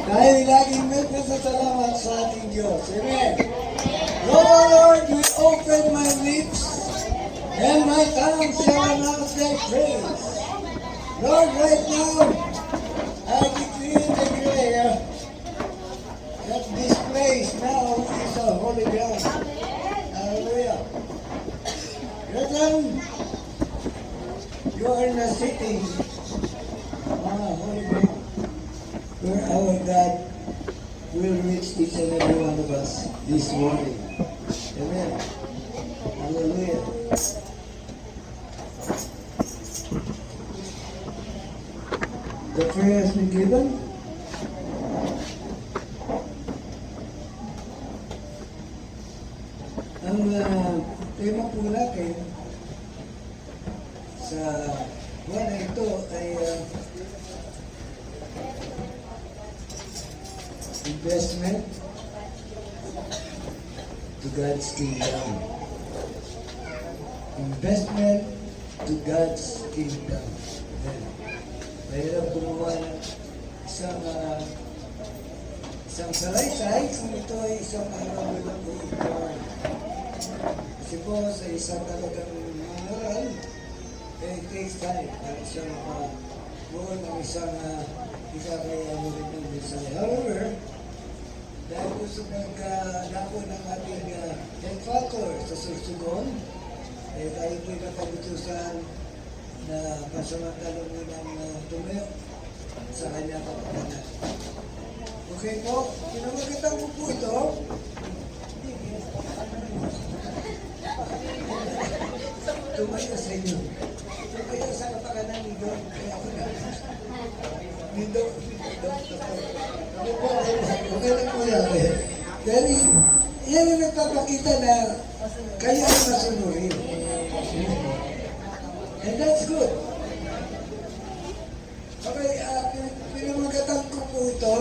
Dahil laging may pasasalamat sa ating Diyos. Amen. Lord, we open my lips and my tongue shall announce thy praise. Lord, right now, I decree and declare that this place now is a holy ground. Hallelujah. Brethren, you are not sitting on a holy ground where our God will reach each and every one of us this morning. Amen. Hallelujah. The prayer has been given. Ang tema po natin sa buwan na ito ay investment to God's kingdom. Investment to God's kingdom. Amen. Mahirap gumawa ng isang salaysay kung ito ay isang araw lang po ito. Kasi po sa isang talagang mangaral, it takes time para siya makabuo ng isang ikakayano rin ng design. However, dahil po sa nagdako ng ating health factor sa Sursugon, tayo po'y nakabutusan na pasamantala mo ng tumayo sa kanya kapakanan. Okay po, pinamagatan ko po ito. Tumayo sa inyo. Tumayo sa kapakanan ni Don. Kaya ako na. Ni Don. Okay na po yan. Dahil yan ang nagpapakita na kayo ay masunurin. And that's good. Okay, pinamagatan ko po ito.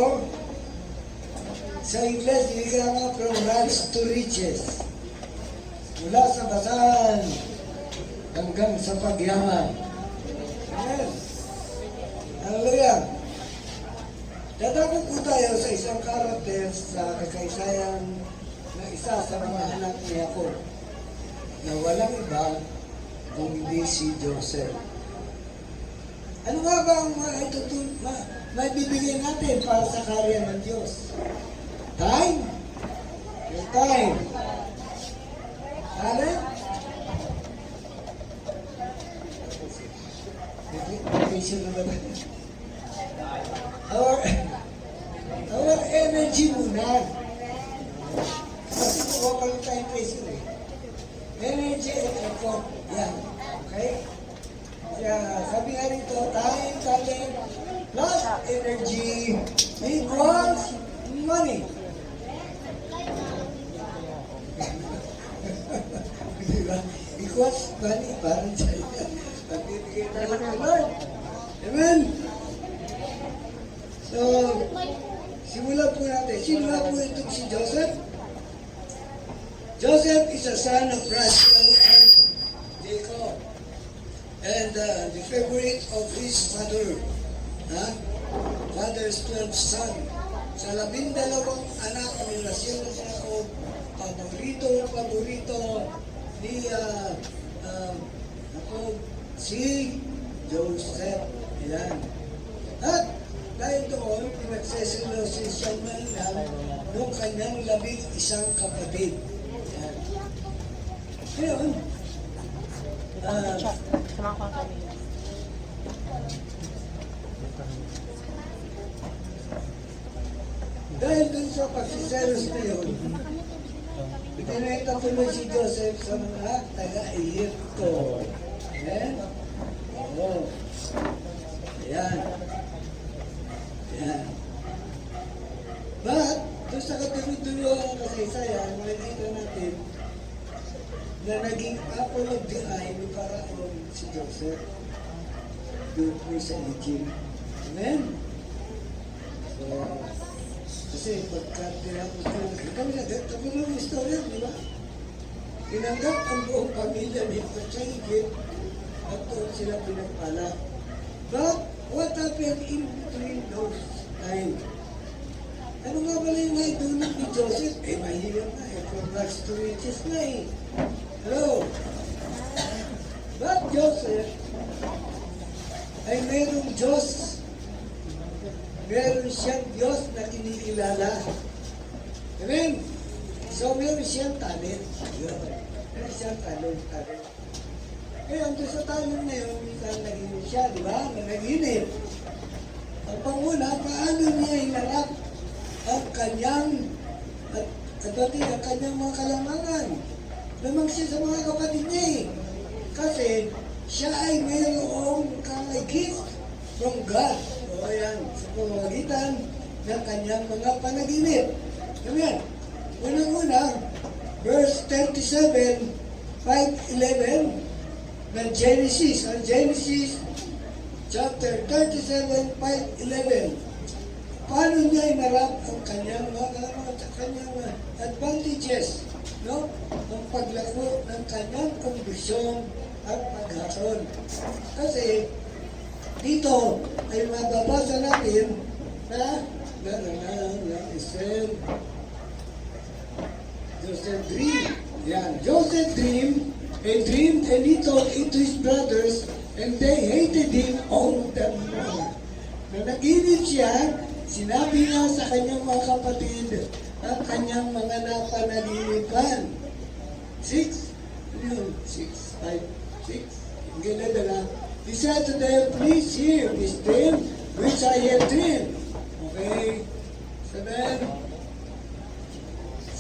Sa Ingles, ika nga from rags to riches. Mula sa basahan hanggang sa pagyaman. Amen. Hallelujah. Dadako po tayo sa isang karakter sa kakaisayan na isa sa mga anak ni Jacob na walang iba kung hindi si Joseph. Ano nga ba ang maibibigay natin para sa karya ng Diyos? Time? Your time. Talent? Vacation na ba? Our energy muna. Kasi po ka lang tayong vacation eh. Energy and effort. Yan. Okay? Kaya sabi nga rito, time, talent, plus energy equals money. Diba? Equals money. Parang dyan. Pagbibigay tayo ng Lord. Amen? So, simulan po natin. Sino nga po ito si Joseph? Joseph is a son of Rachel and Jacob. And the favorite of his father. Father's 12th son. Sa 12 anak ni Rachel at Jacob, paborito ni Jacob, si Joseph. Yan. At dahil doon, pinagseselo si Samuel ng kanyang 11 kapatid. Yan. Ngayon, dahil dun sa pagsiselos na yun, ipinahita tuloy si Joseph sa mga taga-Egypto. Amen? Oo. Ayan. Ayan. But, doon sa katuloy-tuloy ang kasaysayan, makikita natin na naging apple of the eye ni Paraon si Joseph doon po sa Egypt. Amen? So, kasi pagka tinapos kami ng istorya, di ba? Tinanggap ang buong pamilya nito sa Egypt at doon sila pinagpala. But what happened in between those times? naidulot ni Joseph, mahirap na from rags to riches na Hello? But Joseph ay mayroong Diyos. Meron siyang Diyos na kinikilala. Amen? So meron siyang talent. Meron siyang talent. Kaya doon sa talent na yun, minsan naginip siya, di ba? Naginip. Ang panguna, paano niya hinarap ang kanyang at pati ang kanyang mga kalamangan. Lamang siya sa mga kapatid niya Kasi siya ay mayroong gift from God. O ayan, sa pamamagitan ng kanyang mga panaginip. Amen. Unang-una, verse 37, 5:11 ng Genesis. Ang Genesis chapter 37, 5:11. Paano niya inarap ang kanyang advantages, no? Ang paglako ng kanyang kondisyon at paghakon. Kasi dito ay mababasa natin na Joseph dream. Yan. Joseph dreamed and he told it to his brothers and they hated him all the more. Na naginip siya, sinabi niya sa kanyang mga kapatid at kanyang mga napanaginipan. 6, 5, 6. Ang ganda. He said to them, please hear this dream which I have dreamed. Okay. 7.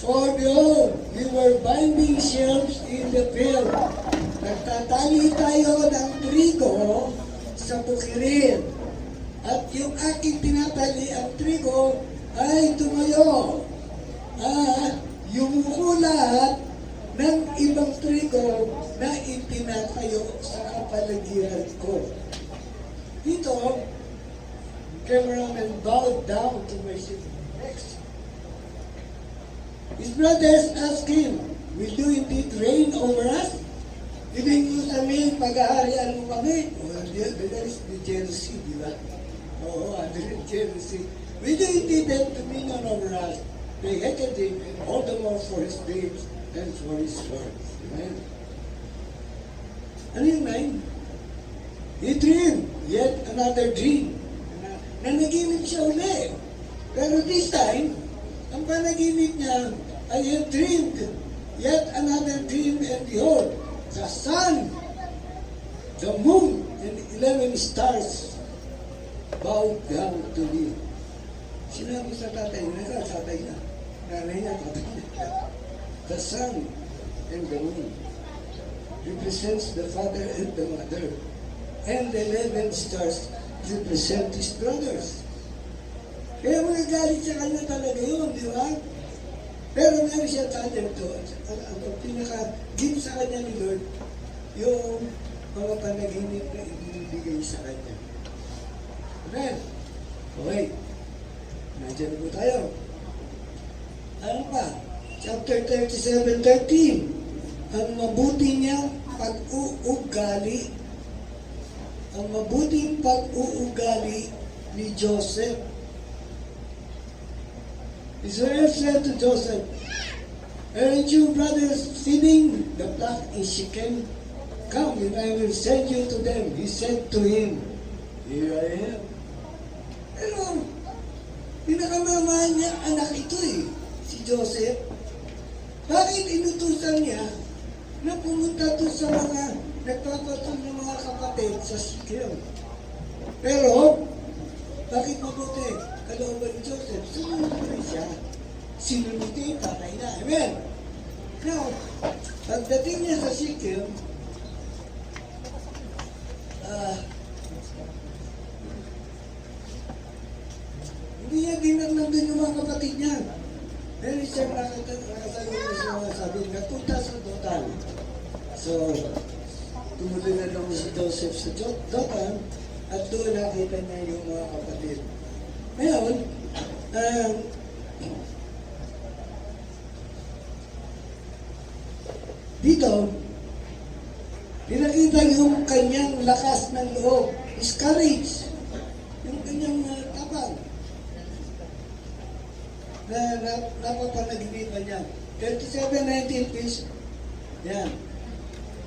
For behold, we were binding sheaves in the field. Nagtatali tayo ng trigo sa bukirin. At yung aking tinatali ang trigo ay tumayo. Yumuko lahat ng ibang trigo na itinatayo sa kapaligiran ko. Dito, cameraman bowed down to worship. Next. His brothers asked him, will you indeed reign over us? Ibig mo sabihin, pag-aarian mo kami? That is the jealousy, di ba? The jealousy. Will you indeed have dominion over us? They hated him and all the more for his deeds and for his words. Amen? Ano yung 9? He dreamed yet another dream. Na naginip siya uli. Pero this time, ang panaginip niya, I have dreamed yet another dream, and behold, the sun, the moon, and 11 stars bowed down to me. Sinabi sa tatay niya, nanay niya, tatay niya. The sun and the moon represents the father and the mother, and the 11 stars represent his brothers. Kaya magagalit sa kanya talaga yun, di ba? Pero meron siya talent doon. Ang pinaka-gift sa kanya ni Lord, yung mga panaginip na ibinibigay sa kanya. Amen? Okay. Nandiyan na po tayo. Ano pa? Chapter 37:13. Ang mabuti niyang pag-uugali. Ang mabuting pag-uugali ni Joseph. Israel said to Joseph, aren't you brothers feeding the flock in Shechem? Come and I will send you to them. He said to him, here I am. Pero, pinakamamahal niya anak ito si Joseph. Bakit inutusan niya na pumunta doon sa mga nagpapatol ng mga kapatid sa Shechem? Pero, bakit mabuti? Kalooban ni Joseph, sumunod rin siya. Sinunod niya yung tatay na. Amen? Now, pagdating niya sa Shechem, hindi niya dinang nandun yung mga kapatid niya. Meron siyang nakasagot na siya mga sabi, nagpunta sa Dotan. So, tumuloy na lang si Joseph sa Dotan at doon nakita niya yung mga kapatid. Ngayon, dito, pinakita yung kanyang lakas ng loob, his courage, yung kanyang tapang. napapanaginipan niya. 37-19 pesos. Yan.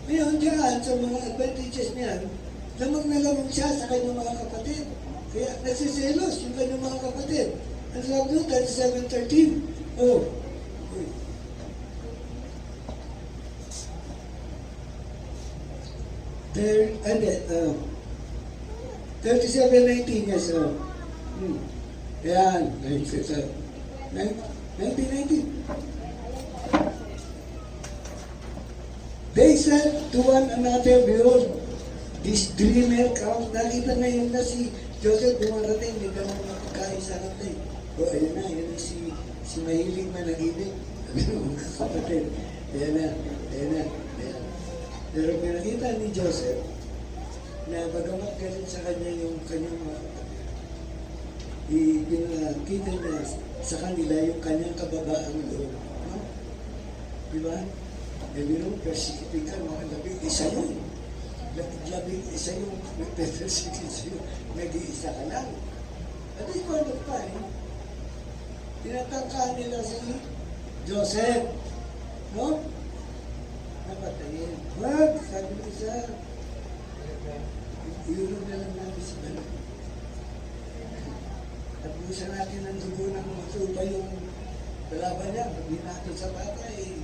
Ngayon dyan, sa mga advantages niyan, lamang na lamang siya sa kanyang mga kapatid. Kaya nagsiselos yung kanyang mga kapatid. Ang sabi doon, 37-13. Oh. Uy. Hindi, 37-19, yes. Yan, 19-19. They said to one another, behold, this dreamer comes. Nakita ngayon na si Joseph dumarating, may ganun na pagkain sa kantin. O, ayun na si mahilig managinip. Sabi ng mga kapatid, ayan na. Pero pinakita ni Joseph na bagamat galit sa kanya yung kanyang mga kapatid, pinakita niya sa kanila yung kanyang kababaang loob. No? Diba? Yung persecuting ka, mga labing-isa yun. Labing-isa yung nag-persecute sa'yo. Nag-iisa ka lang. At di ko ano pa eh. Tinatangka nila si Joseph. No? Napatayin. Wag! Sabi ng isa. Iulog na lang natin si Bala. Tapusan natin ang dugo ng matupa yung balaban niya. Pag di natin sa bata eh.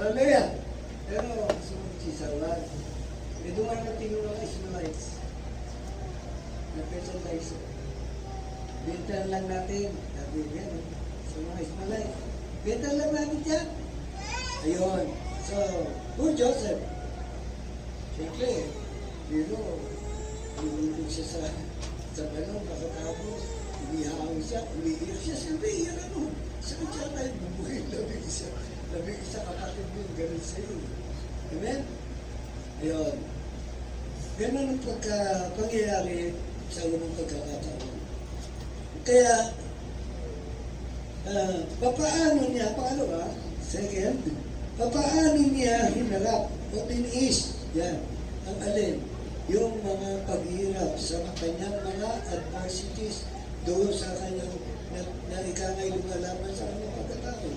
Hallelujah! Pero sumunod si Saul. May dumarating yung mga Ismailites. Nag-petalize. Bintan lang natin. Sabi niya, sa mga Ismailites. Bintan lang natin dyan. Ayun. So, who Joseph? Siyempre, nilulog siya sa balong, pagkatapos, umihaw siya, umiiyak siya. Siyempre, iyan ano? Saan siya tayo bubuhay? Labing isa kapatid mo yung ganun sa'yo. Amen? Ayun. Ganun ang pangyayari sa unang pagkakataon. Kaya, paano ba? Second, paano niya hinarap o tiniis, yan, ang alin, yung mga paghihirap sa kanyang mga adversities doon sa kanyang na ikangay lumalaman sa kanyang pagkatao.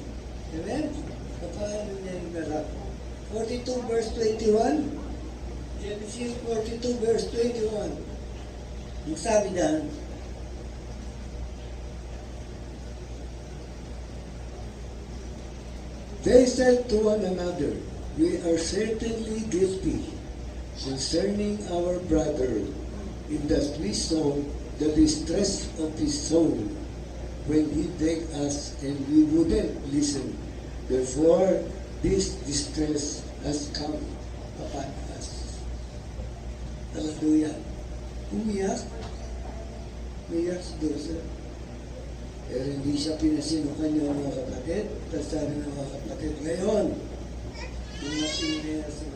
Amen? Paano niya hinarap? 42 verse 21. Genesis 42 verse 21. Yung sabi niyan, they said to one another, we are certainly guilty concerning our brother, in that we saw the distress of his soul when he begged us and we wouldn't listen. Therefore, this distress has come upon us. Hallelujah. Umiyak. Umiyak si Joseph. Pero hindi siya pinasinukan niya mga kapatid. Tapos sabi ng mga kapatid, ngayon, yung nasinaya sa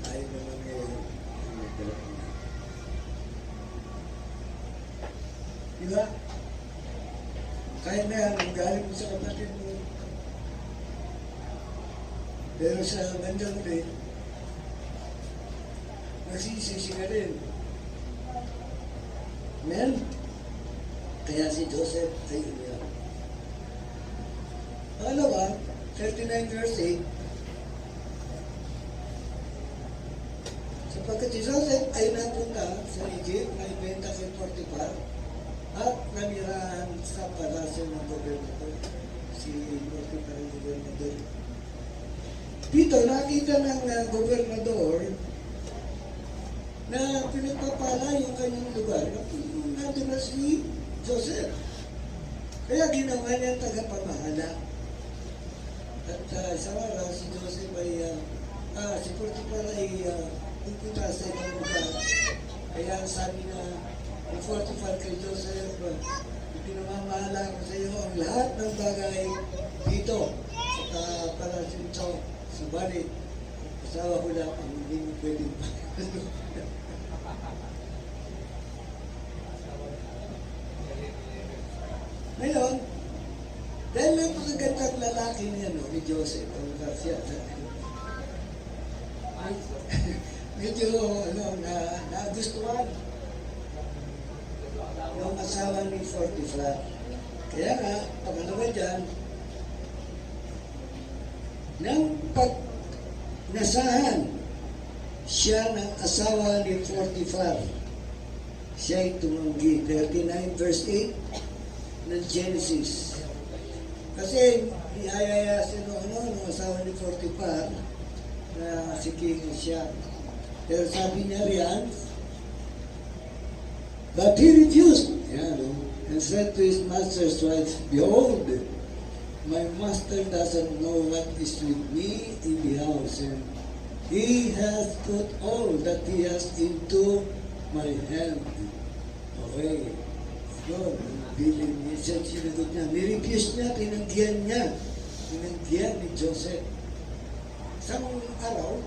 tayo naman ngayon, diba? Kaya na yan, ang galing mo sa kapatid mo. Pero sa bandang rin, nagsisisi ka rin. Amen? Kaya si Joseph ay umiyak. Pangalawa, 39 verse 8, sapagkat si Joseph ay napunta sa Egypt, na ibenta kay Potiphar, at nanirahan sa palasyo ng gobernador. Si Potiphar ang gobernador. Dito, nakita ng gobernador na pinagpapala yung kanyang lugar. Nandun na si Joseph. Kaya ginawa niya tagapamahala. At sa araw, si Joseph ay, si Potiphar ay pupunta sa ibang lugar. Kaya sabi na, ni Potiphar kay Joseph, pinamamahala ko sa iyo ang lahat ng bagay dito sa palasyo ito. Subalit, asawa ko lang ang hindi mo pwedeng Ngayon, dahil napakagandang lalaki niya, no, ni Joseph, ang siya, medyo, nagustuhan. asawa ni Potiphar. Kaya nga, pangalawa dyan, nang pagnasahan siya ng asawa ni Potiphar, siya'y tumanggi. 39 verse 8 ng Genesis. Kasi iayaya ng asawa ni Potiphar na si King siya. Pero sabi niya riyan, but he refused, and said to his master's wife, behold, my master doesn't know what is with me in the house, and he has put all that he has into my hand. Okay. Yun, bilin niya siya, sinagot niya. Nirefuse niya, tinanggihan ni Joseph. Isang araw,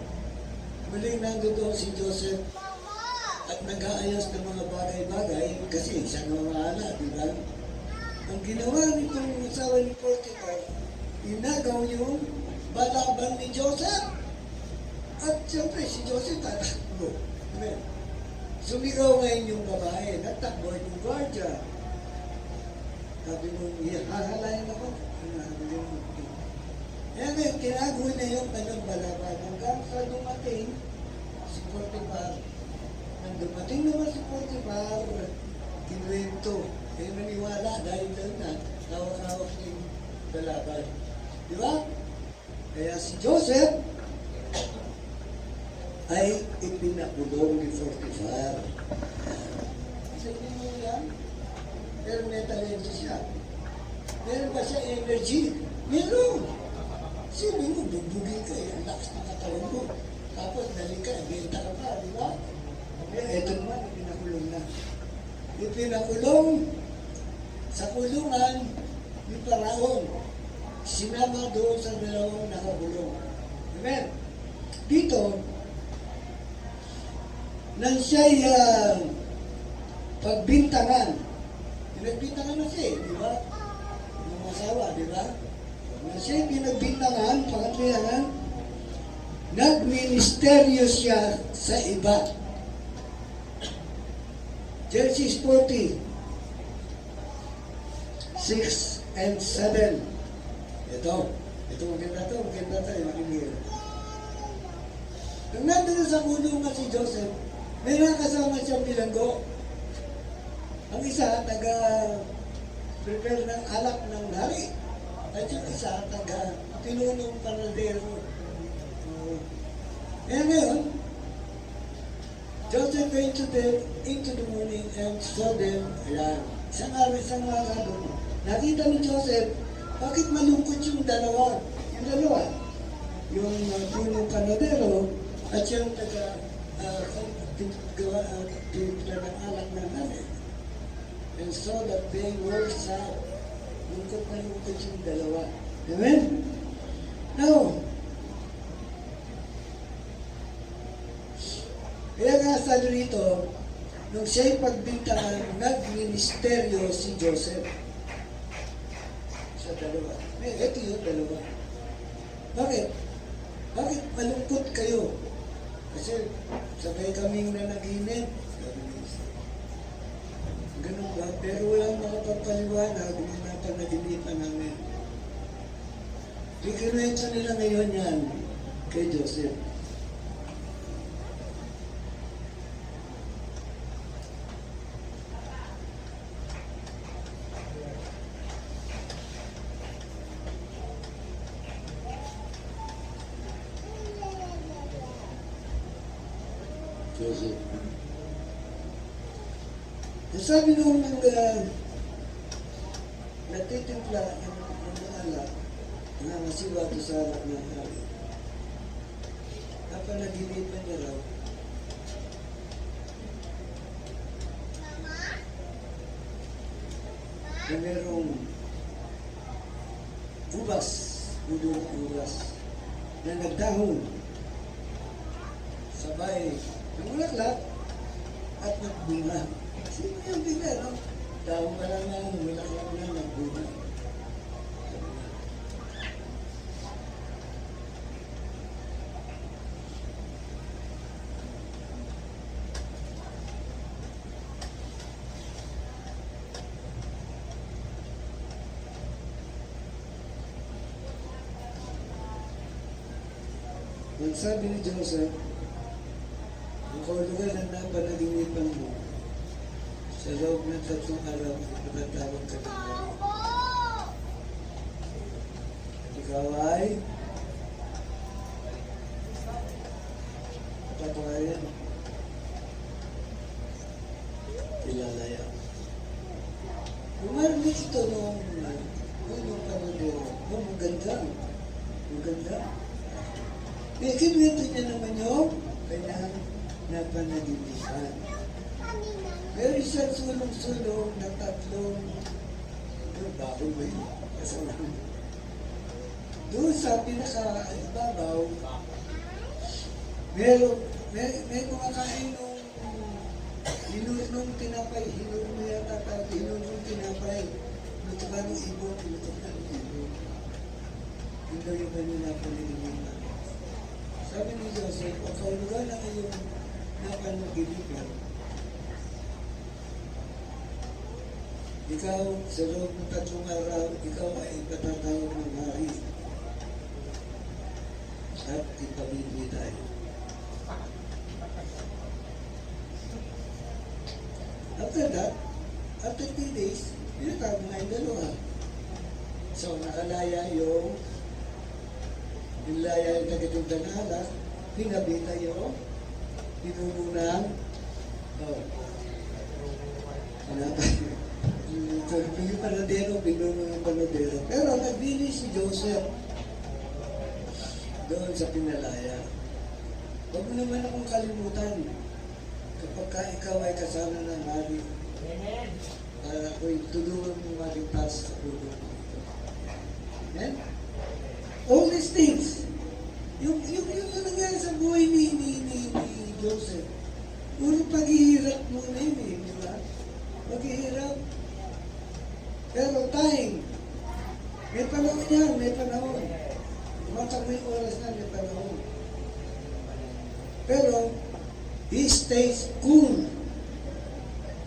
muling nandoon si Joseph at nag-aayos ng mga bagay-bagay kasi isang mamahala, di ba? Ang ginawa nitong asawa ni Potiphar, inagaw yung balaban ni Joseph. At siyempre, si Joseph tatakbo. Amen. Sumigaw ngayon yung babae, natakbo yung gwardiya. Sabi mo, hahalayan ako. Kaya ngayon, tinago na yung kanyang balaban. Hanggang sa dumating si Potiphar. Nang dumating naman si Potiphar, kinuwento. Kaya maniwala dahil lang na hawak-hawak yung balaban. Di ba? Kaya si Joseph ay ipinakulong ni Potiphar. Isipin mo yan? Pero may talento siya. Meron ba siya energy? Meron! Sino mo, bugbugin ka eh. Ang lakas ng katawan mo. Tapos dali ka, benta ka pa, di ba? Okay, eto naman, ipinakulong na. Ipinakulong sa kulungan ni Paraon. Sinama doon sa dalawang nakakulong. Amen? Dito, nang siya'y pagbintangan. Pinagbintangan na siya, di ba? Yung asawa, di ba? Nang siya'y pinagbintangan, pangatlihan, nagministeryo siya sa iba. Genesis 40, 6 and 7. Ito maganda to, makinig. Nung nandun sa kulungan si Joseph, may nakasama siyang bilanggo. Ang isa, taga-prepare ng alak ng hari. At yung isa, taga-pinunong panadero. Kaya ngayon, Joseph went into the morning and saw them. Ayan. Isang araw doon. Nakita ni Joseph, bakit malungkot yung dalawa? Yung punong panadero at yung timpla ng alak ng nanay. And so that they were sad. Lungkot na lungkot yung dalawa. Amen? Now, kaya nga sabi rito, nung siya'y pagbintangan, nag-ministeryo si Joseph sa dalawa. Ito yung dalawa. Bakit? Bakit malungkot kayo? Kasi sabay kaming nanaginip. Ganun ba? Pero walang makapagpaliwanag ng napanaginipan namin. Ikinuwento nila ngayon yan kay Joseph. Joseph. Sabi nung natitimpla ng alak, na masiwa ito sa alak ng hari. Napanaginipan niya raw, na merong ubas, ulo ng ubas, na nagdahon sabay ng ulaklak at nagbunga. Sino yung bigla, no? Dahon ka lang na, ulaklak na, nagbunga. sabi ni Joseph, ang kahulugan ng napanaginipan mo, sa loob ng 3 araw, matatawag ka ng hari. Ikaw ay patuwayan. Kilala yan. Umarinig ito noong panadero. Oh, maganda. Maganda. Eh, kinuwento niya naman yung kanyang napanaginipan. Pero isang sulong-sulong na 3, bago ba yun? Doon sa pinaka-ibabaw, may kumakain nung hinurnong tinapay, hinurno yata tayo, hinurnong tinapay, lutukan ng ibon, lutukan ng ibon. Yun daw yung kanyang napanaginipan. Sabi ni Joseph, ang kahulugan ng iyong napanaginipan, ikaw, sa loob ng 3 araw, ikaw ay patatawag ng hari at ipamimili tayo. After that, after 3 days, pinatawag na yung dalawa. So, nakalaya yung tagatugdan na alas, pinabita yung pinununang, yung panadero, pinununang panadero. Pero nagbili si Joseph doon sa pinalaya. Huwag mo naman akong kalimutan kapag ikaw ay kasama ng hari. Para ako'y tulungan mo maligtas sa pulo mo ito. Amen? All these things, yung nangyari sa buhay ni Joseph, puro paghihirap muna yun eh, di ba? Paghihirap. Pero time, may panahon yan, may panahon. Tumatang may oras na, may panahon. Pero, he stays cool.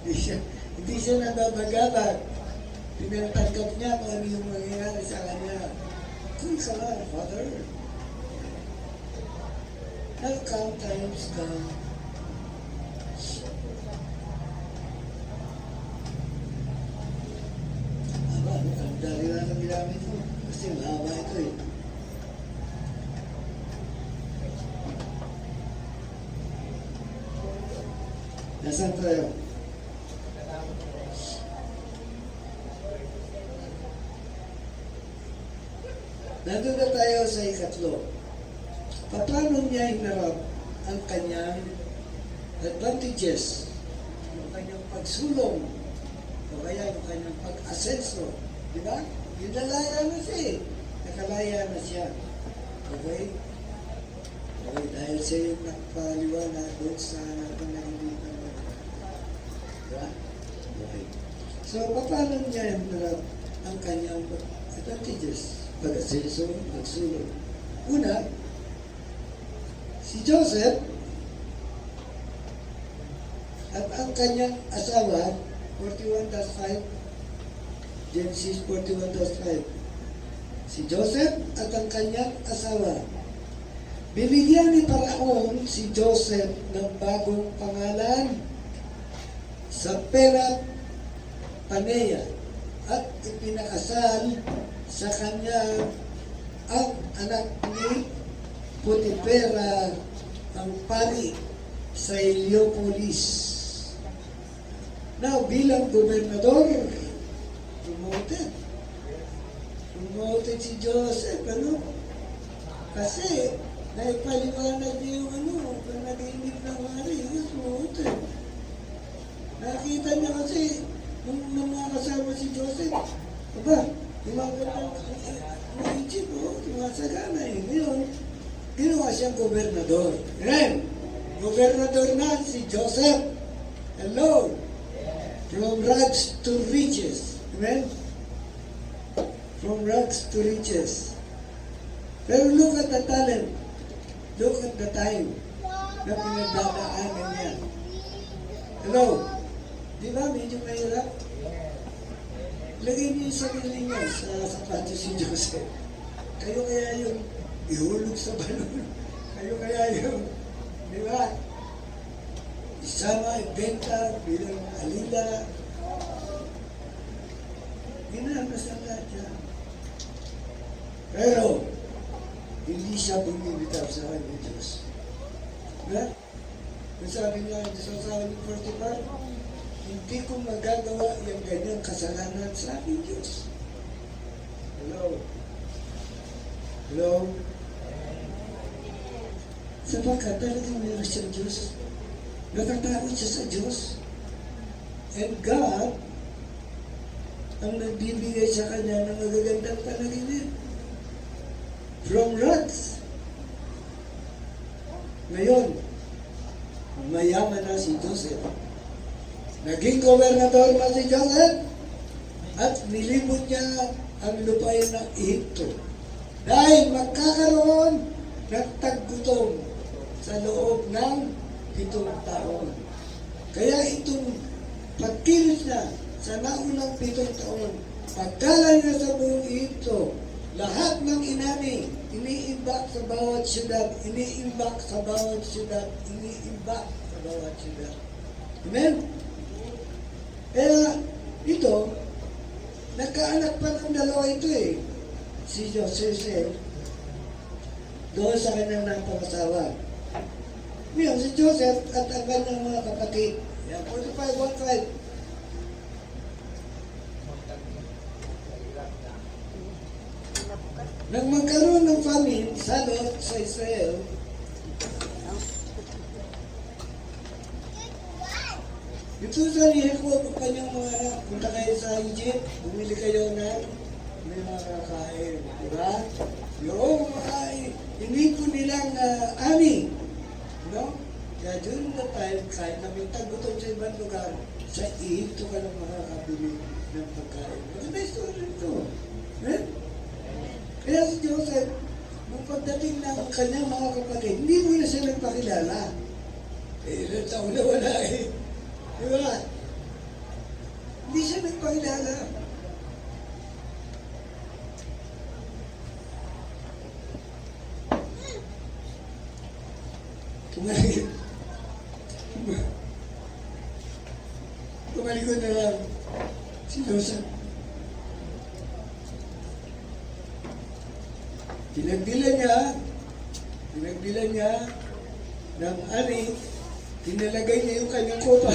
Hindi siya nababagabag. Pinatagap niya kung ano yung mangyayari sa kanya. Cool ka lang, Father. Now come times come. Ang dali na lang ginamit mo. Kasi mahaba ito eh. Nasaan tayo? Nandun na tayo sa 3. Paano niya hinarap ang kanyang advantages, yung kanyang pagsulong, o kaya yung kanyang pag-asenso. Di ba? Nalaya na siya eh. Nakalaya na siya. Okay? Okay, dahil siya yung nagpaliwanag doon sa napanaginipan mo. Diba? Okay. So, paano niya hinarap ang kanyang advantages? Pag-asenso, pagsulong. Una, si Joseph at ang kanyang asawa, 41-5, Genesis 41-5. Si Joseph at ang kanyang asawa, binigyan ni Paraon si Joseph ng bagong pangalan sa Pera Panea at ipinakasal sa kanya ang anak ni Potipera, ang pari sa Heliopolis. Now, bilang gobernador, promoted si Joseph, kasi naipaliwanag niya yung panaginip ng hari, promoted. Nakita niya kasi, nung nakasama si Joseph, yung Egypt, tumasagana eh. Ngayon, ginawa siyang gobernador. Amen? Gobernador na si Joseph. Hello? From rags to riches. Amen? From rags to riches. Pero look at the talent. Look at the time na pinagdadaanan niya. Hello? Di ba medyo mahirap? Lagay niyo yung sarili niyo sa sapatos si Joseph. Kayo kaya yung ihulog sa balon. Kayo kaya yung, di ba? Isama, ibenta, bilang alila. Ginagas ang lahat yan. Pero, hindi siya bumibitaw sa akin ng Diyos. Diba? Kung sabi niya, sa sabi ni 45, hindi ko magagawa yung ganyang kasalanan sa aking Diyos. Hello? Hello? Sapagkat talagang meron siyang Diyos. Natatakot siya sa Diyos. And God, ang nagbibigay sa kanya ng magagandang panaginip. From rods. Ngayon, mayaman na si Joseph. Naging gobernador na si Joseph at nilibot niya ang lupain ng Egypto. Dahil magkakaroon ng taggutom sa loob ng 7 taon. Kaya itong pagkilos niya sa naunang 7 taon, pagkala niya sa buong Egypto, lahat ng inani, iniimbak sa bawat syudad, iniimbak sa bawat syudad, iniimbak sa bawat syudad. Amen? Kaya ito, nagkaanak pa ng dalawa ito eh. Si Joseph, doon sa kanyang napangasawa. Ngayon, si Joseph at ang kanyang mga kapatid. Yan, 45-15. Nang magkaroon ng famine sa Lot sa Israel, ito sa ni Jacob ang kanyang mga anak, punta kayo sa Egypt, bumili kayo ng may mga kakain, di ba? Yung mga inipon nilang ani, no? Kaya during the time, kahit na may tagutom sa ibang lugar, sa Egypto ka lang makakabili ng pagkain. Maganda yung story ito. Eh? Kaya si Joseph, nung pagdating ng kanyang mga kapatid, hindi mo na siya nagpakilala. Ilang taon na wala eh. Di ba? Hindi siya nagpakilala. Tumalikod na lang si Joseph. Pinagbilan niya ng ani, tinalagay niya yung kanyang kopa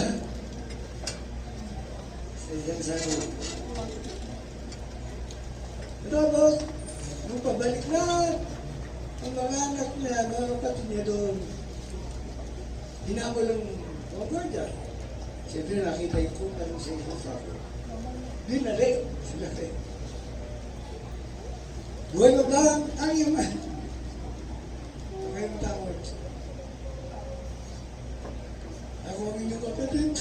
sa isang sano. Tapos, nung pabalik na ang mga anak niya, mga kapatid niya doon, hinabol ang mga gwardiya. Siyempre nakita yung kopa ng sa isang sano. Dinalik sila kayo. Buhay mo ba ang yaman? Okay mo tawag. Ako ang inyong kapatid.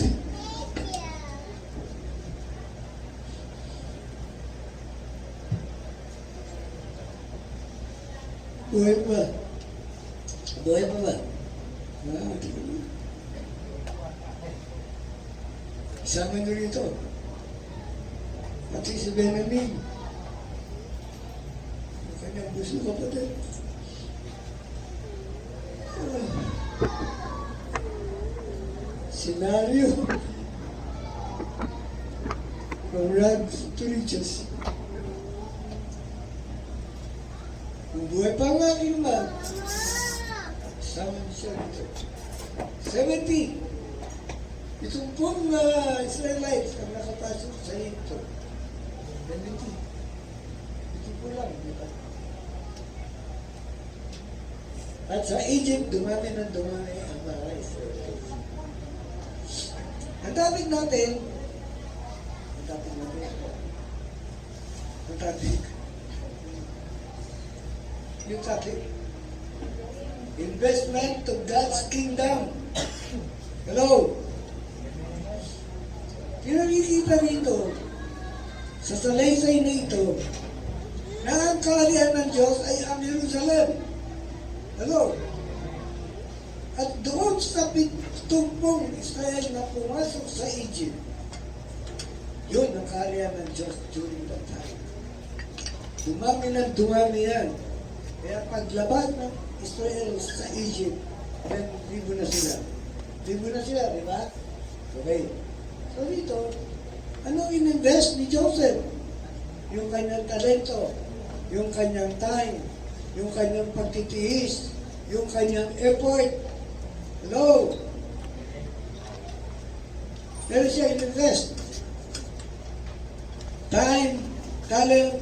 Buhay pa ba? Buhay pa ba? Isama nyo rito. Pati si Benjamin. Kanyang gusto kapatid. Senaryo. From rags to riches. Kung buhay pa nga inuman, sama siya rito. 70. Itong pong Israelites ang nakapasok sa ito. 70. Ito po lang, di ba? At sa Egypt, dumami ng dumami ang mga Israelites. Ang topic natin, yung topic, investment to God's kingdom. Hello? Pinakikita rito, sa salaysay na ito, na ang kaharian ng Diyos ay ang Jerusalem. Hello? At doon sa tumpong Israel na pumasok sa Egypt, yun ang kaharian ng Diyos during that time. Dumami ng dumami yan. Kaya paglabas ng Israel sa Egypt. Then, libo na sila. Libo na sila, di ba? Okay. So dito, ano in-invest ni Joseph? Yung kanyang talento, yung kanyang time, yung kanyang pagtitiis, yung kanyang effort. Hello? Pero siya in-invest. Time, talent,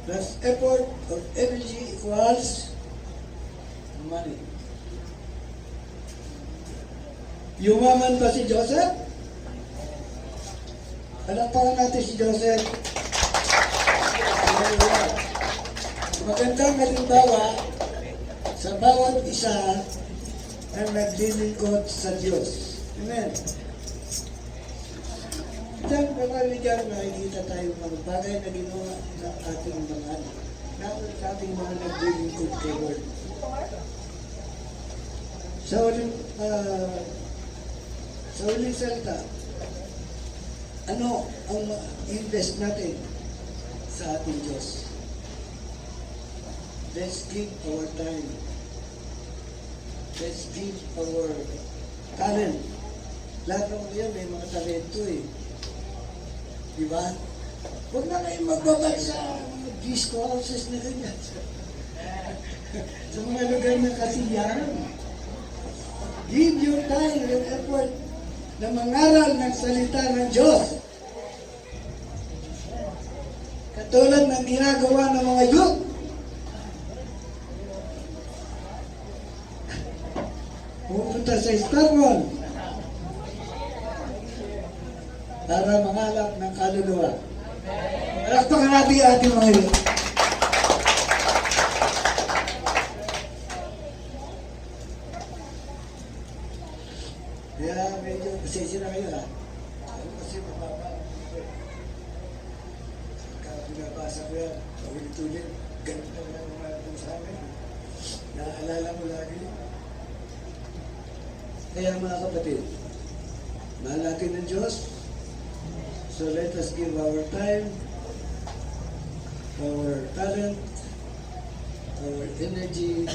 plus effort or energy equals money. Yumaman ba si Joseph? Palakpakan natin si Joseph. Magandang halimbawa sa bawat isa na naglilingkod sa Diyos. Amen. Diyan, marami dyan nakikita tayo mga bagay na ginawa ng ating mga ating mga naglilingkod kay Lord. Sa uling salita, ano ang invest natin sa ating Diyos? Let's give our time. Let's give our talent. Lahat ng yan may mga talento eh. Di ba? Huwag na kayo magbabag sa mga disco houses na ganyan. Sa mga lugar ng kasiyahan. Give your time and effort na mangaral ng salita ng Diyos. Katulad ng ginagawa ng mga youth. Pupunta sa Starmall para mangalap ng kaluluwa. Palakpakan natin ang ating mga youth. Kaya medyo pasensya na kayo ha. Kasi mababa. Pagka pinabasa ko yan, ulit-ulit, ganun na naman sa amin. Naaalala ko lagi. Kaya mga kapatid, mahal natin ng Diyos. So let us give our time, our talent, our energy,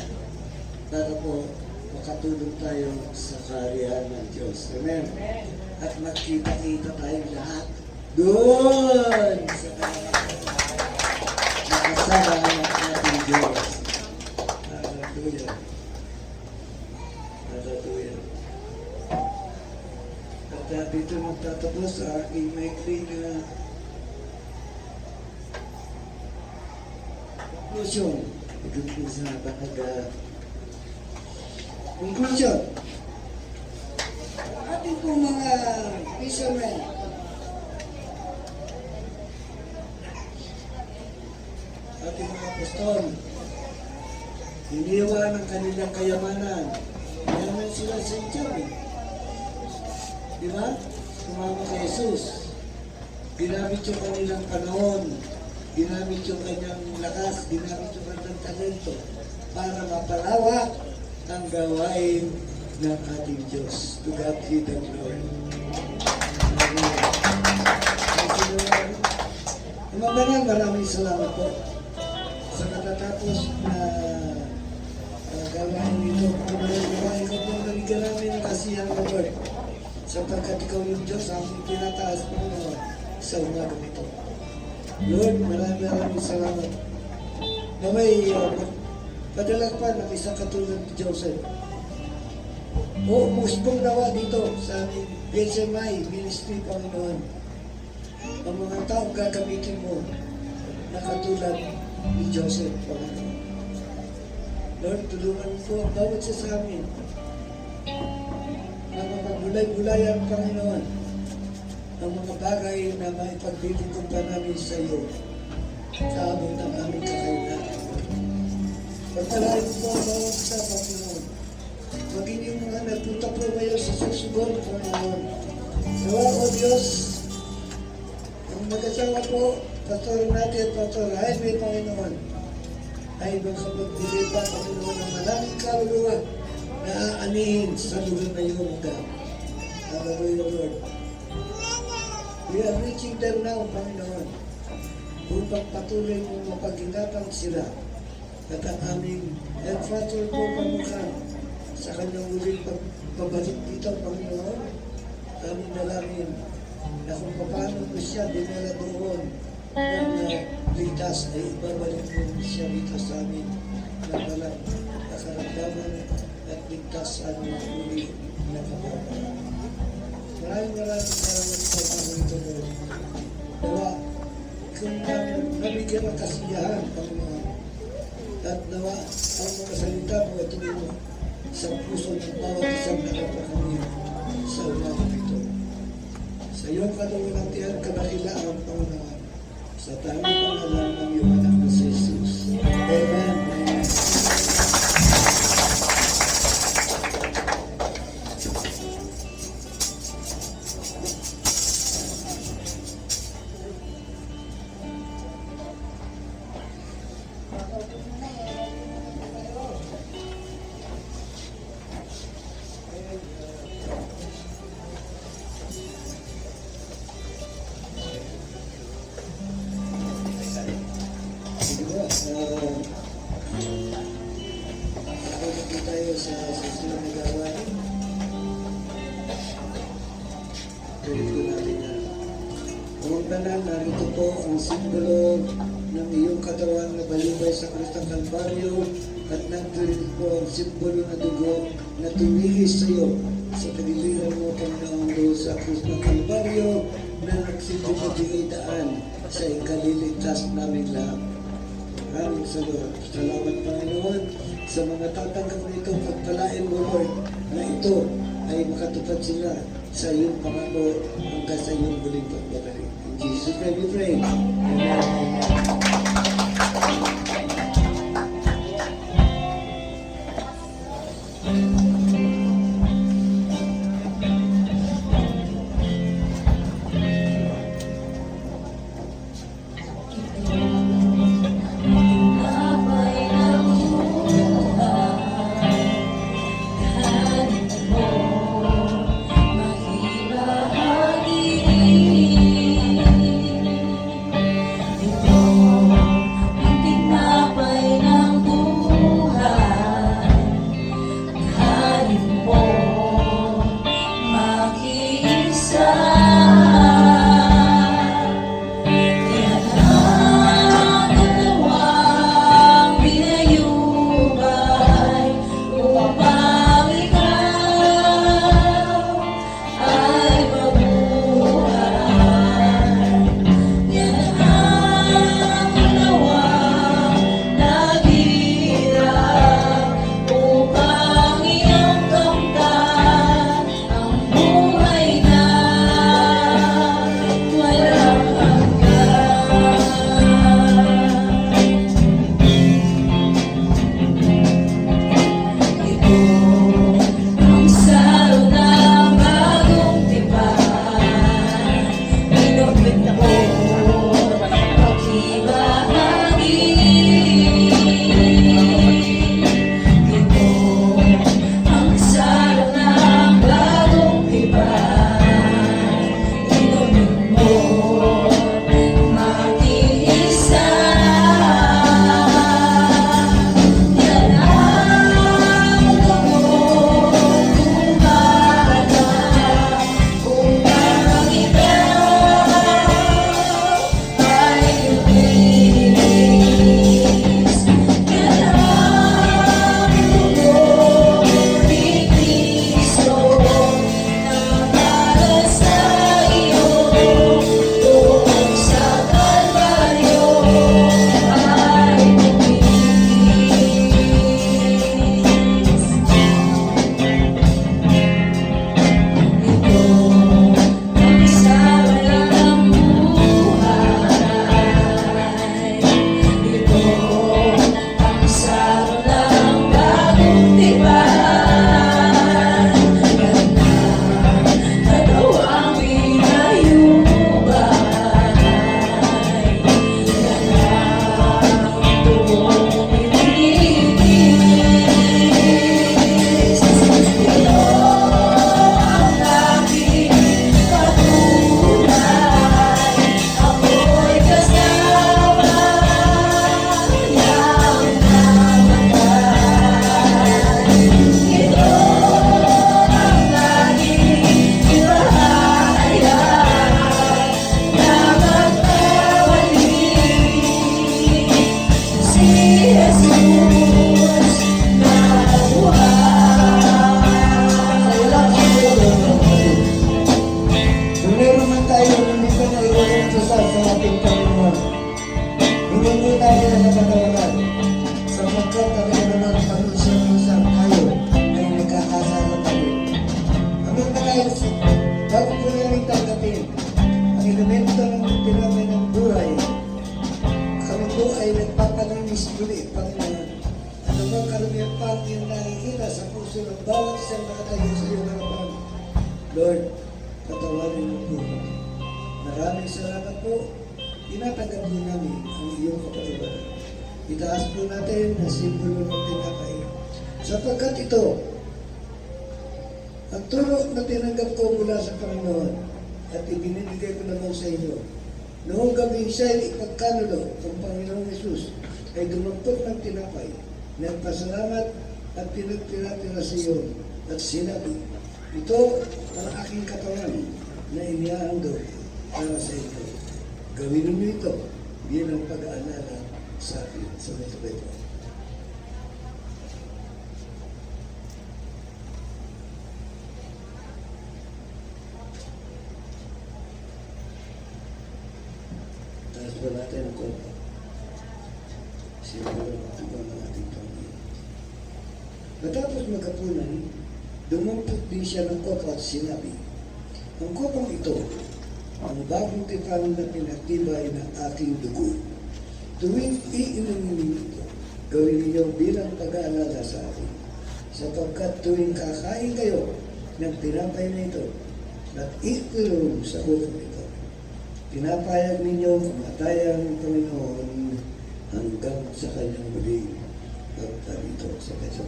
para po makatulong tayo sa kaharian ng Diyos. Amen. At magkita-kita tayo lahat doon sa nakasama ng ating Diyos. Hallelujah. Hallelujah. At dito magtatapos sa aking maikli na conclusion. Pagdating sa conclusion. Ating pong mga fishermen, ating mga apostol, iniwan ang kanilang kayamanan. Mayaman sila sa Egypt. Di ba? Sumama kay Jesus. Ginamit yung kanilang panahon, ginamit yung kanyang lakas, ginamit yung kanyang talento para mapalawak ang gawain ng ating Diyos. To God be the glory. Mga banal, maraming salamat po sa katatapos na gawain nito. Gawain ko po nabigyan namin ng kasiyahan ng Lord. Sapagkat ikaw yung Diyos, ang tinataas po naman sa umagang ito. Lord, maraming salamat na may padala pa ng isang katulad ni Joseph. O musbong nawa dito sa aming BSMI Ministry, Panginoon. Ang mga taong gagamitin mo na katulad ni Joseph, Panginoon. Lord, tulungan po ang bawat isa sa amin na mapagulay-gulayan, Panginoon, ang mga bagay na maipagbilingkod pa namin sa iyo sa abot ng aming kakailangan. Pagkalain po ang bawat isa, Panginoon. Maging yung mga nagpunta po ngayon sa susunod, Panginoon. Nawa, O Diyos, ang mag-asawa po, Pastor natin, Pastor Jaime, Panginoon, ay magkapagbili pa, Panginoon, ng maraming kaluluwa na aanihin sa lugar na iyon, God. Hallelujah, Lord. We are reaching them now, Panginoon, upang patuloy mong mapag-ingatan sila at ang aming Headfather po pamukan sa kanyang muling pagbabalik dito, Panginoon. Aming dalangin na kung paano mo siya dinala doon ng ligtas ay ibabalik mo siya dito sa amin na walang nakaramdaman at ligtas sa aming muli na kapapala. Maraming salamat po, Panginoon. Nawa, kung nabigyan ng kasiyahan, Panginoon, at nawa ang mga salita mo ito mo sa puso ng bawat isang nakapakamit sa ulang ito. Sa iyong kaluwalhatian, kadakilaan, Panginoon, sa tanging pangalan ng iyong anak na si Jesus. Amen. Amen. Pagdating tayo sa susunod na gawain, tuloy ko natin na Amang tanan, narito po ang simbolo ng iyong katawan na balibay sa Kristang Kalbaryo at nandito po ang simbolo na dugo na tumigis sa iyo sa pagiliran mo, Panginoon, doon sa Kristang Kalbaryo na nagsimbibigay daan sa ikaliligtas namin lahat. Maraming salamat, Panginoon, sa mga tatanggap nito. Pagpalain mo, Lord, na ito ay makatupad sila sa iyong pangako hanggang sa iyong huling pagbabalik. In Jesus' name we pray. Amen. Ito ang tingnan bago po namin tanggapin ang elemento ng pinamay ng buhay, kami po ay nagpapalinis muli, Panginoon. Ano bang karamihan pa ang iyong nakikita sa puso ng bawat isang nakatayo sa iyong harapan? Lord, patawarin mo po. Maraming salamat po. Tinatanggap po namin ang iyong kapatawaran. Itaas po natin ang simbolo ng tinapay. Sapagkat ito, ang turo na tinanggap ko mula sa Panginoon at ibinibigay ko naman sa inyo. Noong gabi siya ay ipagkanulo ang Panginoong Yesus ay dumampot ng tinapay, nagpasalamat at pinagpira-pira sa iyo at sinabi, ito ang aking katawan na inihahandog para sa inyo. Gawin niyo ito bilang pag-aalala sa akin sa Beto. Taas po natin ang kopa. Simbolo ng tibang ng ating Panginoon. Matapos magkapunan, dumampot din siya ng kopa at sinabi, ang kopang ito, ang bagong tipan na pinatibay ng aking dugo. Tuwing iinumin ninyo ito, gawin ninyo bilang pag-aalala sa akin. Sapagkat tuwing kakain kayo ng tinapay na ito, at ikulong sa kopang ito, pinapayag ninyo kamatayan ng Panginoon hanggang sa kanyang muling pagparito sa Beto.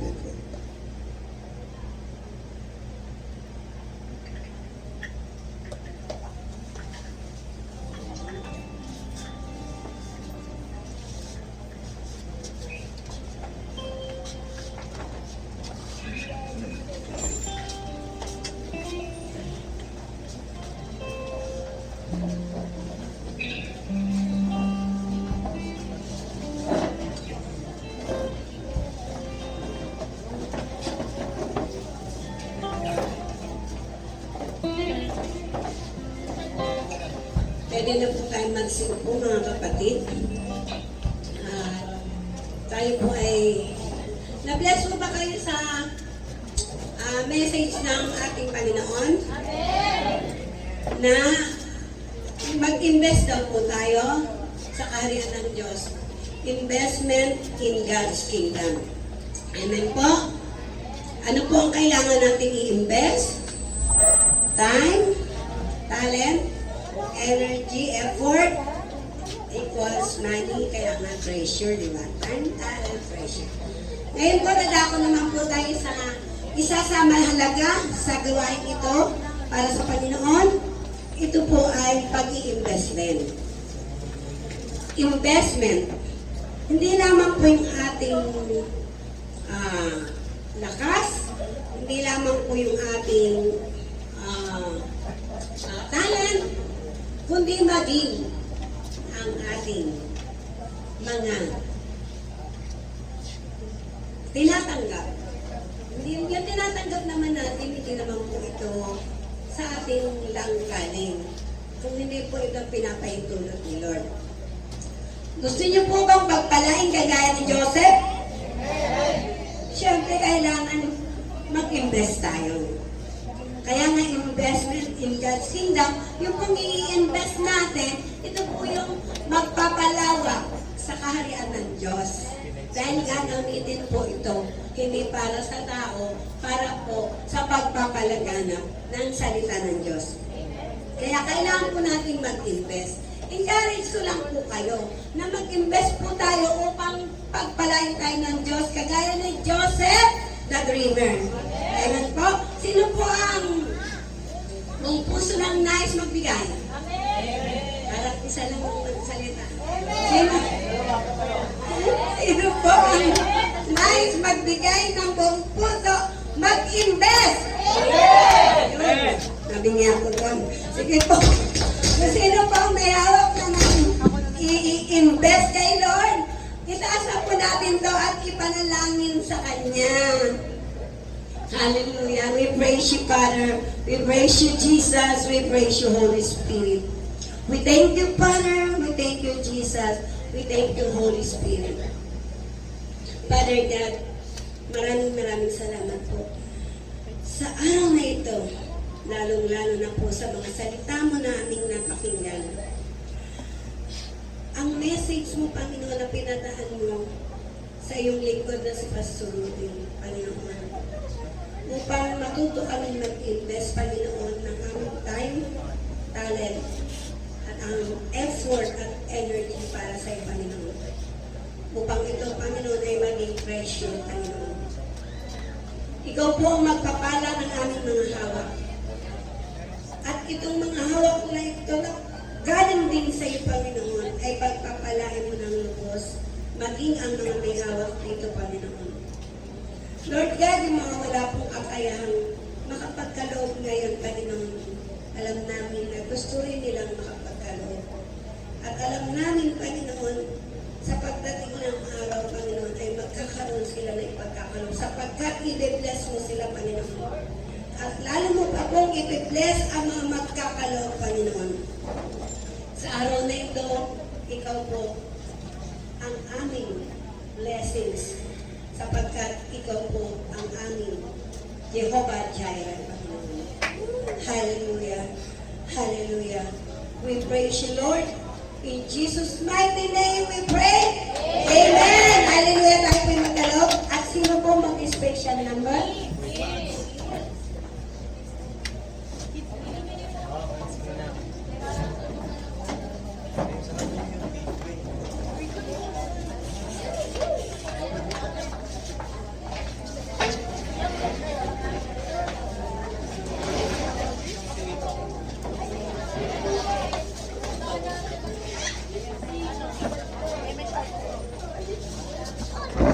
Pwede na po tayo magsimpo mga kapatid. Tayo po ay na-bless po ba kayo sa message ng ating Panginoon? Na mag-invest daw po tayo sa kaharian ng Diyos. Investment in God's Kingdom. Amen po? Ano po ang kailangan natin i-invest? Time, talent, energy, effort equals money, kaya nga treasure, di ba? Time, talent, treasure. Ngayon po, nadako naman po tayo sa isa sa mahalaga sa gawain ito para sa Panginoon. Ito po ay pag-i-investment. Investment. Hindi lamang po yung ating lakas, hindi lamang po yung ating talent, kundi maging ang ating mga tinatanggap. Hindi yung tinatanggap naman natin, hindi naman po ito sa ating lang galing. Kung hindi po ito pinapahintulot ni Lord. Gusto niyo po bang pagpalain kagaya ni Joseph? Siyempre, kailangan mag-invest tayo. Kaya nga investment in God's Kingdom, yung kung i-invest natin, ito po yung magpapalawak sa kaharian ng Diyos. Dahil gagamitin po ito, hindi para sa tao, para po sa pagpapalaganap ng salita ng Diyos. Kaya kailangan po natin mag-invest. Encourage ko lang po kayo na mag-invest po tayo upang pagpalain tayo ng Diyos, kagaya ni Joseph, the dreamer. Amen po. Sino po ang puso ng nais magbigay? Parang isa lang ang magsalita. Sino po ang nais magbigay ng buong puso? Mag-invest! Nabingi ako doon. Sige po. Sino po ang may hawak na i-invest kay Lord? Itaas na po natin to at ipanalangin sa Kanya. Hallelujah. We praise you, Father. We praise you, Jesus. We praise you, Holy Spirit. We thank you, Father. We thank you, Jesus. We thank you, Holy Spirit. Father God, maraming salamat po sa araw na ito lalong-lalo na po sa mga salita mo na aming napakinggan. Ang message mo, Panginoon, na pinadaan mo sa iyong lingkod na si Pastor Rudy, Panginoon, upang matuto kami mag-invest, Panginoon, ng aming time, talent, at ang effort at energy para sa iyo, Panginoon. Upang ito, Panginoon, ay maging presyo, Panginoon. Ikaw po ang magpapala ng aming mga hawak. At itong mga hawak na ito na galing din sa iyo, Panginoon, ay pagpapalain mo ng lubos, maging ang mga may hawak dito, Panginoon. Lord God, yung mga wala pong kakayahang makapagkaloob ngayon, Panginoon, alam namin na gusto rin nilang makapagkaloob. At alam namin, Panginoon, sa pagdating ng araw, Panginoon, ay magkakaroon sila ng ipagkakaloob sapagkat i-bless mo sila, Panginoon. At lalo mo pa pong i-bless ang mga magkakaloob, Panginoon. Sa araw na ito, ikaw po ang aming blessings sapagkat ikaw po ang aming Jehovah Jireh, Panginoon. Hallelujah. Hallelujah. We praise you, Lord. In Jesus' mighty name we pray. Amen. Hallelujah. Tayo po yung magkaloob. At sino po mag-special number?